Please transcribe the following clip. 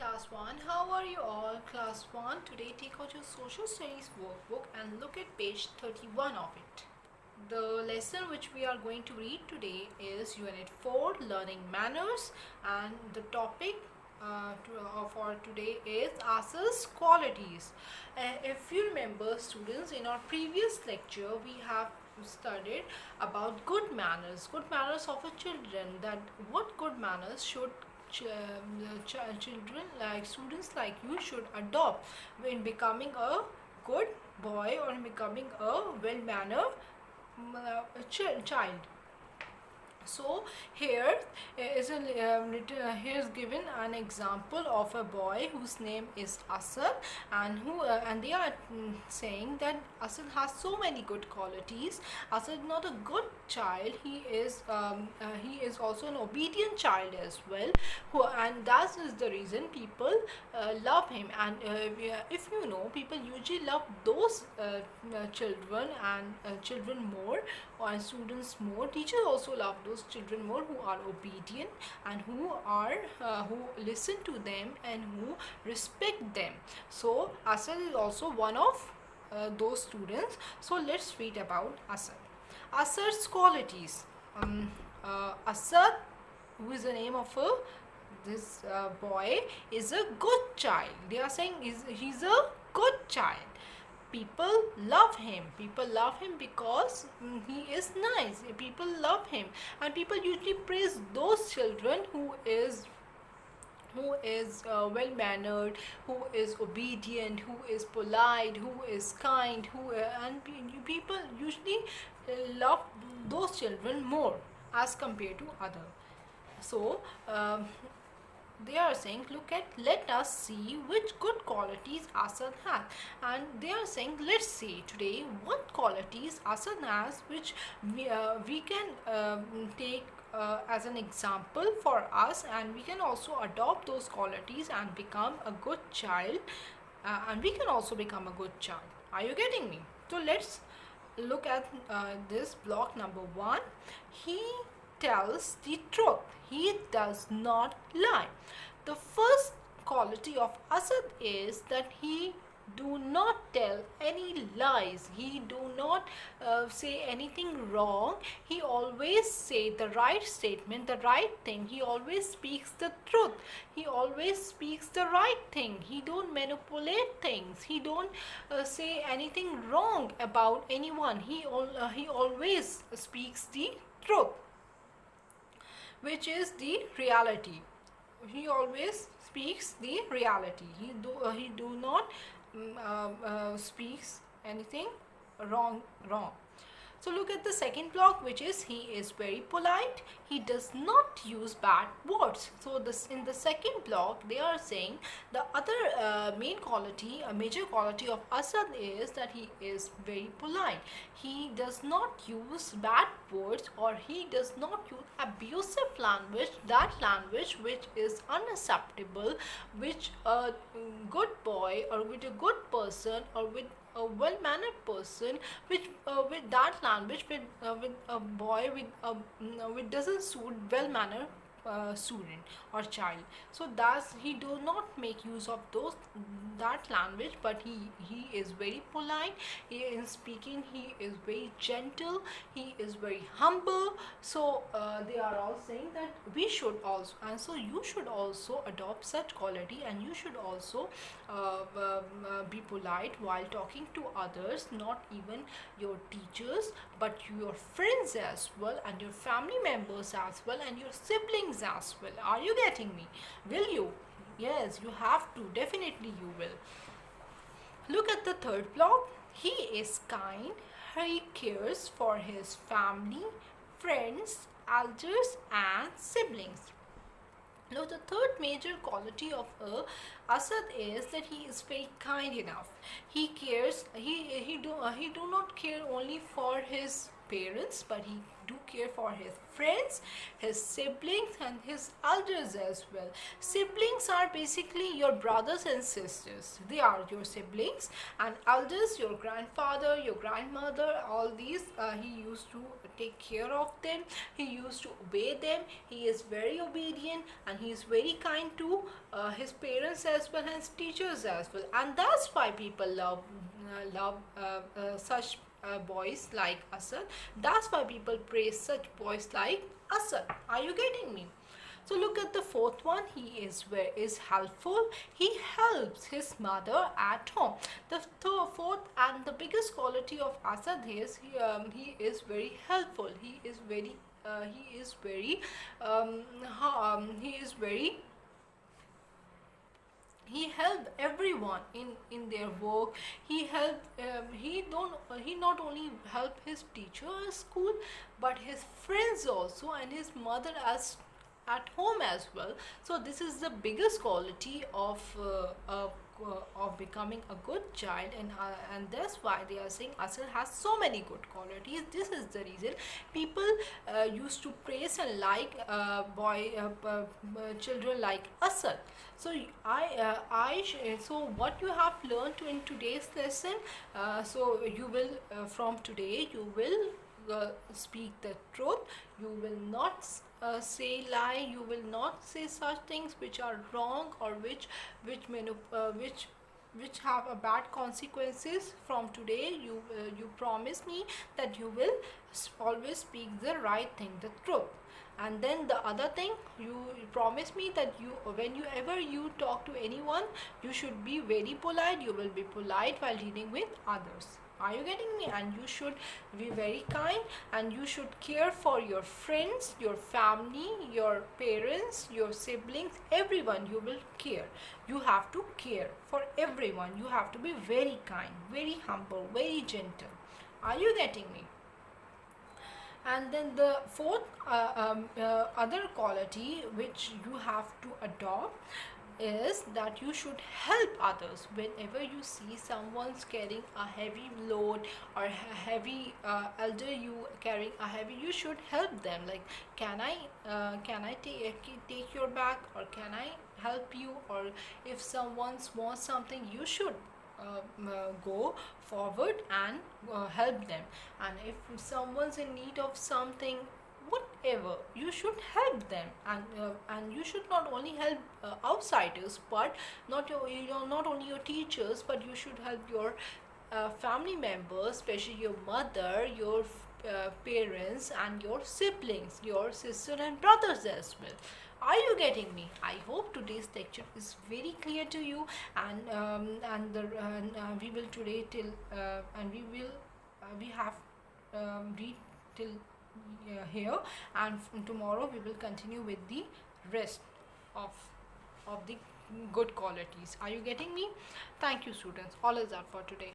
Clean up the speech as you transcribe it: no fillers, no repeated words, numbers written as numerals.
Class 1. How are you all? Class 1. Today take out your social studies workbook and look at page 31 of it. The lesson which we are going to read today is Unit 4 Learning Manners, and the topic for today is Asar's qualities. If you remember, students, in our previous lecture we have studied about good manners of a children, that what good manners should children, like students like you, should adopt in becoming a good boy or in becoming a well-mannered child. So here is here's given an example of a boy whose name is Asad, and they are saying that Asad has so many good qualities. Asad is not a good child, he is also an obedient child as well, and that is the reason people love him. And if you know, people usually love those children and children more, or students more. Teachers also love those children more who are obedient and who listen to them and who respect them. So Asad is also one of those students. So let's read about Asad. Asad's qualities. Asad, who is the name of this boy, is a good child. They are saying he's a good child. People love him because he is nice. People love him, and people usually praise those children who is well mannered, who is obedient, who is polite, who is kind, and people usually love those children more as compared to other. So they are saying, let us see which good qualities Asad has. And they are saying, let's see today what qualities Asad has, which we can take as an example for us, and we can also adopt those qualities and become a good child, and we can also become a good child. Are you getting me? So let's look at this block number 1. He tells the truth. He does not lie. The first quality of Asad is that he do not tell any lies. He do not say anything wrong. He always say the right statement, the right thing. He always speaks the truth. He always speaks the right thing. He don't manipulate things. He don't say anything wrong about anyone. He always speaks the truth, which is the reality. He always speaks the reality. He do not speaks anything wrong. So look at the second block, which is he is very polite. He does not use bad words. So this, in the second block, they are saying the other major quality of Asad is that he is very polite. He does not use bad words, or he does not use abusive language, that language which is unacceptable, which a good boy or with a good person or with a well-mannered person, which with that language, with a boy with doesn't suit well-mannered student or child. So that's, he do not make use of that language, but he is very polite. In speaking, he is very gentle, he is very humble. So they are all saying that we should also, and so you should also adopt such quality, and you should also be polite while talking to others, not even your teachers but your friends as well, and your family members as well, and your siblings as well. Are you getting me? Will you? Yes, you have to. Definitely you will. Look at the third block. He is kind. He cares for his family, friends, elders and siblings. Now the third major quality of Asad is that he is very kind enough. He cares. He do not care only for his parents, but he do care for his friends, his siblings, and his elders as well. Siblings are basically your brothers and sisters. They are your siblings, and elders, your grandfather, your grandmother. All these, he used to take care of them. He used to obey them. He is very obedient, and he is very kind to his parents as well as teachers as well. And that's why people love such boys like Asad. That's why people praise such boys like Asad. Are you getting me? So look at the fourth one. He is helpful. He helps his mother at home. The fourth and the biggest quality of Asad is he is very helpful. He is very he is very he is very he helped everyone in their work. He not only helped his teacher at school, but his friends also, and his mother as at home as well. So this is the biggest quality of becoming a good child, and that's why they are saying Asad has so many good qualities. This is the reason people used to praise and like children like Asad. So so what you have learned in today's lesson, so you will from today you will speak the truth. You will not say lie. You will not say such things which are wrong, or which have a bad consequences. From today you promise me that you will always speak the right thing, the truth. And then the other thing, you promise me that whenever you talk to anyone, you should be very polite. You will be polite while dealing with others. Are you getting me? And you should be very kind, and you should care for your friends, your family, your parents, your siblings, everyone. You will care. You have to care for everyone. You have to be very kind, very humble, very gentle. Are you getting me? And then the fourth other quality which you have to adopt is that you should help others. Whenever you see someone's carrying a heavy load, or heavy elder you carrying a heavy, you should help them. Like, can I take your bag, or can I help you? Or if someone wants something, you should go forward and help them. And if someone's in need of something, whatever, you should help them. And you should not only help outsiders, but not only your teachers, but you should help your family members, especially your mother, your parents, and your siblings, your sister and brothers as well. Are you getting me? I hope today's lecture is very clear to you, and we will today till and we have read till here, and tomorrow we will continue with the rest of the good qualities. Are you getting me? Thank you, students. All is that for today.